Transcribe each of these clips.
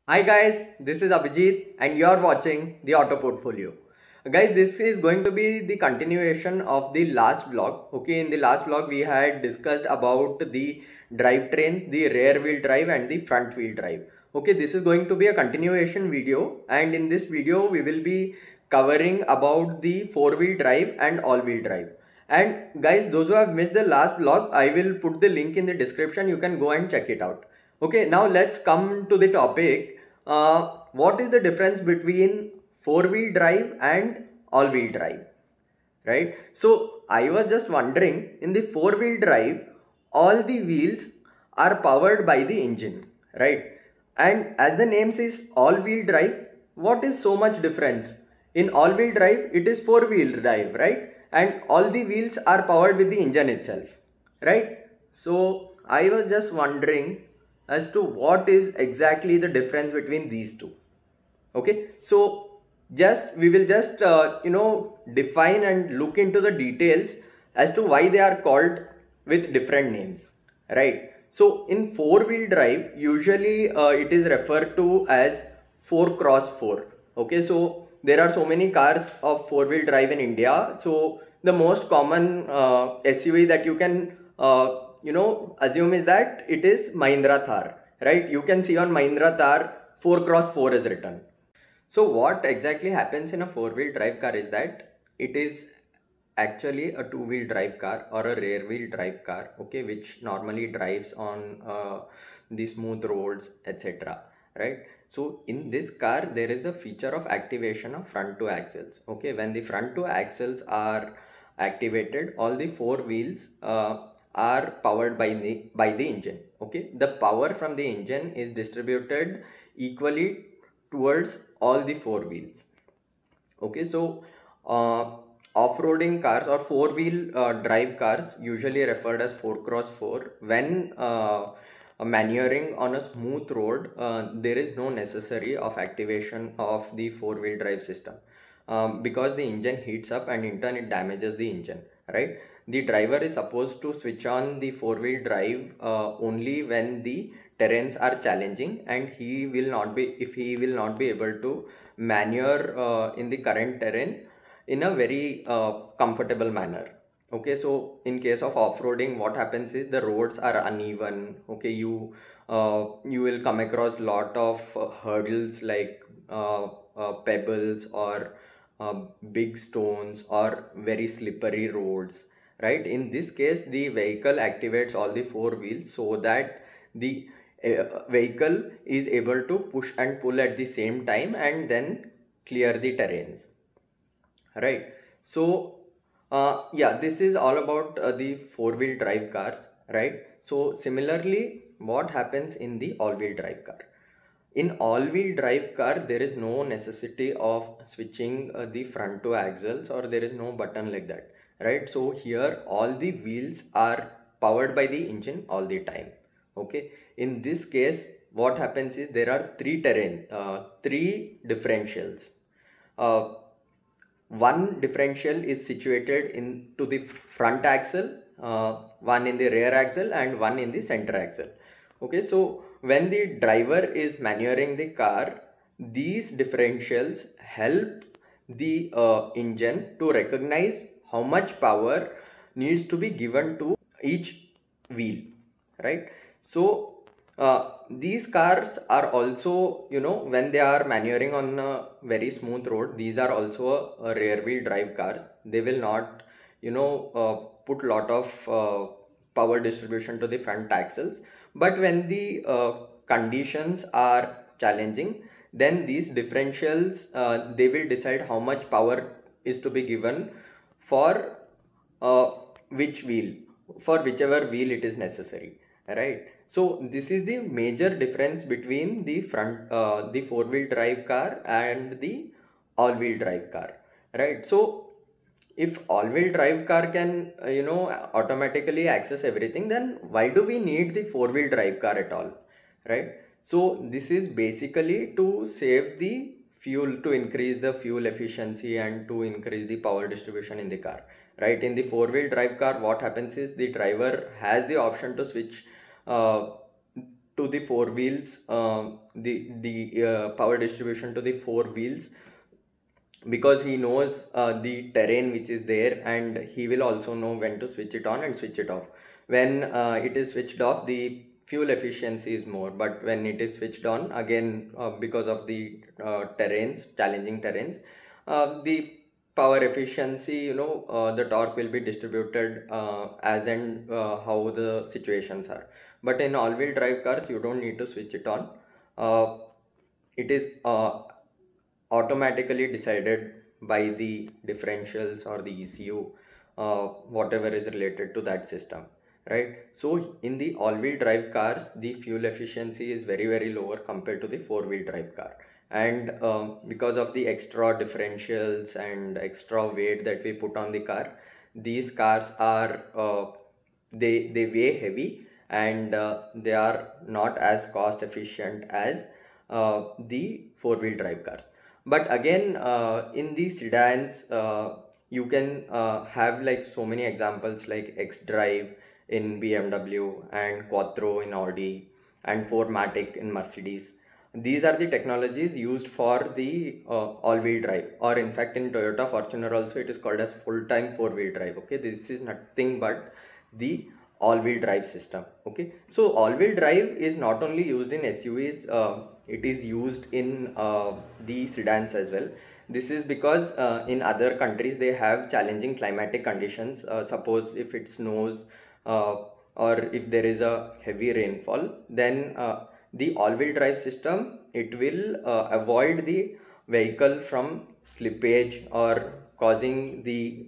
Hi guys, this is Abhijit and you are watching the Auto Portfolio. Guys, this is going to be the continuation of the last vlog. Okay, in the last vlog we had discussed about the drivetrains, the rear wheel drive and the front wheel drive. Okay, this is going to be a continuation video, and in this video we will be covering about the four wheel drive and all wheel drive. And guys, those who have missed the last vlog, I will put the link in the description. You can go and check it out. Okay, now let's come to the topic. What is the difference between four wheel drive and all wheel drive? Right? So I was just wondering, in the four wheel drive, all the wheels are powered by the engine, right? And as the name says all wheel drive, what is so much difference? In all wheel drive, it is four wheel drive, right? And all the wheels are powered with the engine itself, right? So I was just wondering as to what is exactly the difference between these two. Okay, so just we will just define and look into the details as to why they are called with different names, right? So in four wheel drive, usually it is referred to as 4 cross 4. Okay, so there are so many cars of four wheel drive in India. So the most common SUV that you can assume is that it is Mahindra Thar, right? You can see on Mahindra Thar 4 cross 4 is written. So what exactly happens in a four-wheel drive car is that it is actually a two-wheel drive car or a rear-wheel drive car, okay, which normally drives on the smooth roads, etc. Right? So in this car, there is a feature of activation of front two axles. Okay, when the front two axles are activated, all the four wheels are powered by the engine. Okay, the power from the engine is distributed equally towards all the four wheels. Okay, so off-roading cars or four-wheel drive cars, usually referred as 4 cross 4, when maneuvering on a smooth road, there is no necessary of activation of the four-wheel drive system, because the engine heats up and in turn it damages the engine, right? The driver is supposed to switch on the four-wheel drive only when the terrains are challenging, and he will not be if he will not be able to maneuver in the current terrain in a very comfortable manner. Okay, so in case of off-roading, what happens is the roads are uneven. Okay, you will come across lot of hurdles like pebbles or uh, big stones or very slippery roads, right? In this case, the vehicle activates all the four wheels so that the vehicle is able to push and pull at the same time and then clear the terrains, right? So yeah, this is all about the four-wheel drive cars, right? So similarly, what happens in the all-wheel drive car? In all-wheel drive car, there is no necessity of switching the front two axles, or there is no button like that, right? So here all the wheels are powered by the engine all the time. Okay, in this case, what happens is there are three differentials. Uh, One differential is situated into the front axle, one in the rear axle and one in the center axle. Okay, so when the driver is maneuvering the car, these differentials help the engine to recognize how much power needs to be given to each wheel, right? So these cars are also, when they are maneuvering on a very smooth road, these are also a rear wheel drive cars. They will not, put lot of power distribution to the front axles. But when the conditions are challenging, then these differentials, they will decide how much power is to be given for uh, which wheel, for whichever wheel it is necessary, right? So this is the major difference between the four wheel drive car and the all wheel drive car, right? So if all wheel drive car can automatically access everything, then why do we need the four wheel drive car at all, right? So this is basically to save the fuel, to increase the fuel efficiency and to increase the power distribution in the car, right? In the four wheel drive car, what happens is the driver has the option to switch uh, to the four wheels, the power distribution to the four wheels, because he knows the terrain which is there, and he will also know when to switch it on and switch it off. When it is switched off, the fuel efficiency is more, but when it is switched on again, because of the challenging terrains, the power efficiency, the torque will be distributed as and how the situations are. But in all-wheel drive cars, you don't need to switch it on. It is automatically decided by the differentials or the ECU, whatever is related to that system, right? So in the all-wheel drive cars, the fuel efficiency is very, very lower compared to the four-wheel drive car. And because of the extra differentials and extra weight that we put on the car, these cars are they weigh heavy, and they are not as cost efficient as the four-wheel drive cars. But again, in the sedans, you can have like so many examples like X-Drive in BMW and Quattro in Audi and 4MATIC in Mercedes. These are the technologies used for the all-wheel drive, or in fact in Toyota Fortuner also it is called as full-time four-wheel drive. Okay, this is nothing but the all-wheel drive system. Okay, so all-wheel drive is not only used in SUVs, it is used in the sedans as well. This is because in other countries they have challenging climatic conditions. Suppose if it snows, or if there is a heavy rainfall, then the all-wheel drive system, it will avoid the vehicle from slippage or causing the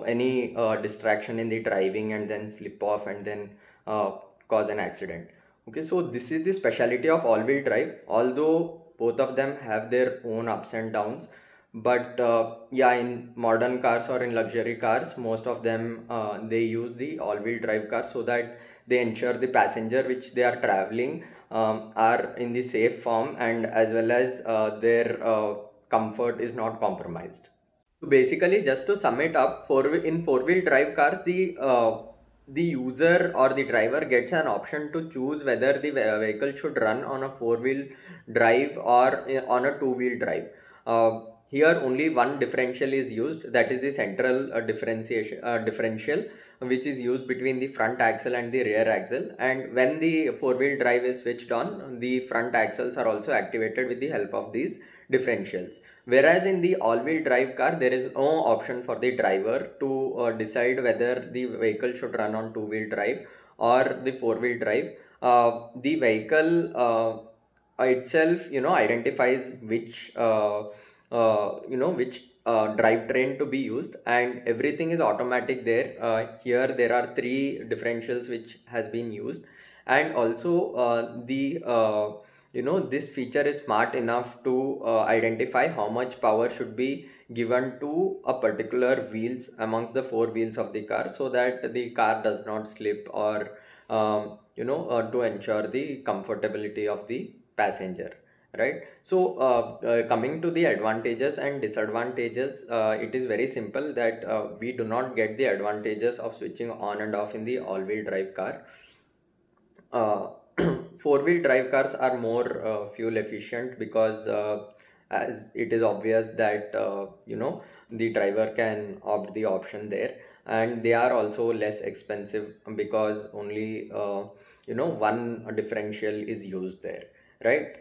any distraction in the driving and then slip off and then cause an accident. Okay, so this is the speciality of all-wheel drive, although both of them have their own ups and downs. But yeah, in modern cars or in luxury cars, most of them they use the all-wheel drive car, so that they ensure the passenger which they are traveling are in the safe form, and as well as their comfort is not compromised. So basically, just to sum it up, in four-wheel drive cars, the user or the driver gets an option to choose whether the vehicle should run on a four-wheel drive or on a two-wheel drive. Here only one differential is used, that is the central differential, which is used between the front axle and the rear axle. And when the four-wheel drive is switched on, the front axles are also activated with the help of these differentials. Whereas in the all-wheel drive car, there is no option for the driver to decide whether the vehicle should run on two-wheel drive or the four-wheel drive. The vehicle itself, identifies which which drivetrain to be used, and everything is automatic there. Here there are three differentials which has been used, and also this feature is smart enough to identify how much power should be given to a particular wheels amongst the four wheels of the car, so that the car does not slip, or to ensure the comfortability of the passenger, right? So coming to the advantages and disadvantages, it is very simple that we do not get the advantages of switching on and off in the all-wheel drive car. Four-wheel drive cars are more fuel efficient, because as it is obvious that the driver can opt the option there, and they are also less expensive because only one differential is used there, right?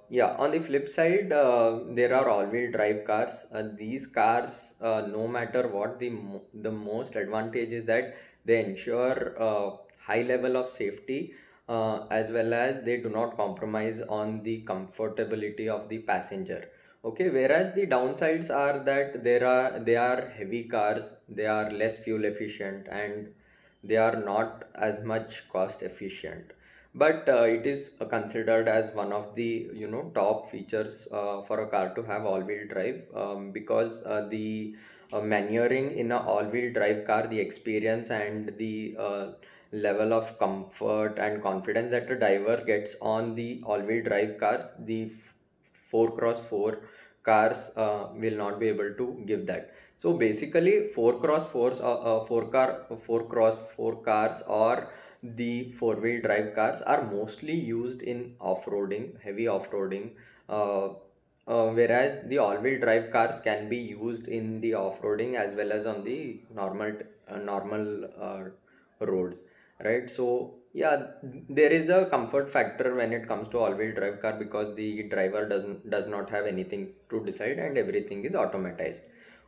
Yeah, on the flip side, there are all-wheel drive cars. These cars, no matter what, the most advantage is that they ensure high level of safety, as well as they do not compromise on the comfortability of the passenger. Okay, whereas the downsides are that they are heavy cars, they are less fuel efficient, and they are not as much cost efficient. But it is considered as one of the top features for a car to have all-wheel drive, because the maneuvering in a all-wheel drive car, the experience and the level of comfort and confidence that the driver gets on the all-wheel drive cars, the 4x4 cars will not be able to give that. So basically 4x4 cars, or the four-wheel drive cars are mostly used in off-roading, heavy off-roading, uh, whereas the all-wheel drive cars can be used in the off-roading as well as on the normal roads, right? So yeah, there is a comfort factor when it comes to all-wheel drive car because the driver does not have anything to decide and everything is automatized.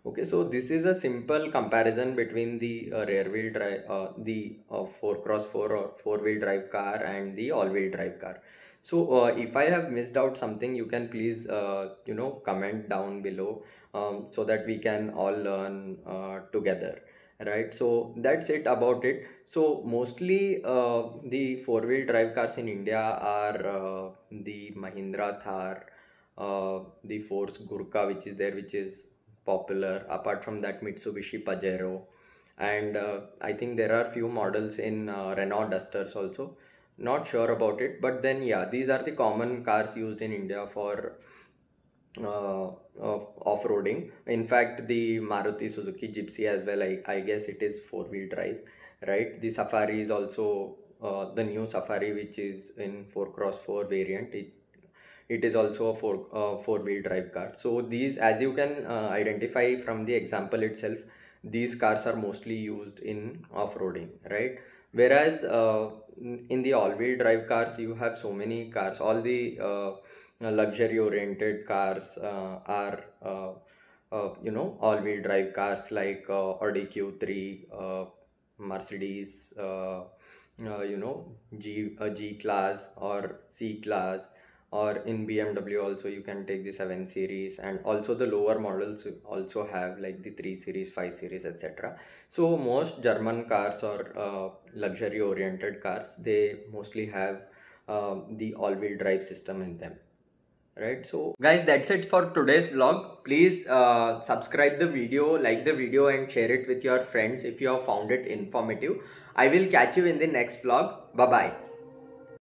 Okay, so this is a simple comparison between the rear wheel drive, the 4x4 or four-wheel drive car and the all-wheel drive car. So if I have missed out something, you can please comment down below, so that we can all learn together, right? So that's it about it. So mostly the four-wheel drive cars in India are the Mahindra Thar, the Force Gurkha, which is there, which is popular. Apart from that, Mitsubishi Pajero, and I think there are few models in Renault Dusters also. Not sure about it, but then yeah, these are the common cars used in India for off-roading. In fact, the Maruti Suzuki Gypsy as well, I guess it is four-wheel drive, right? The Safari is also the new Safari, which is in 4x4 variant. It is also a four-wheel drive car. So these, as you can identify from the example itself, these cars are mostly used in off-roading, right? Whereas in the all-wheel drive cars, you have so many cars. All the luxury oriented cars are all-wheel drive cars like Audi Q3, Mercedes, G class or C class, or in BMW also you can take the 7 series, and also the lower models also have like the 3 series, 5 series, etc. So most German cars or luxury oriented cars, they mostly have the all-wheel drive system in them, right? So guys, that's it for today's vlog. Please subscribe the video, like the video, and share it with your friends if you have found it informative. I will catch you in the next vlog. Bye bye.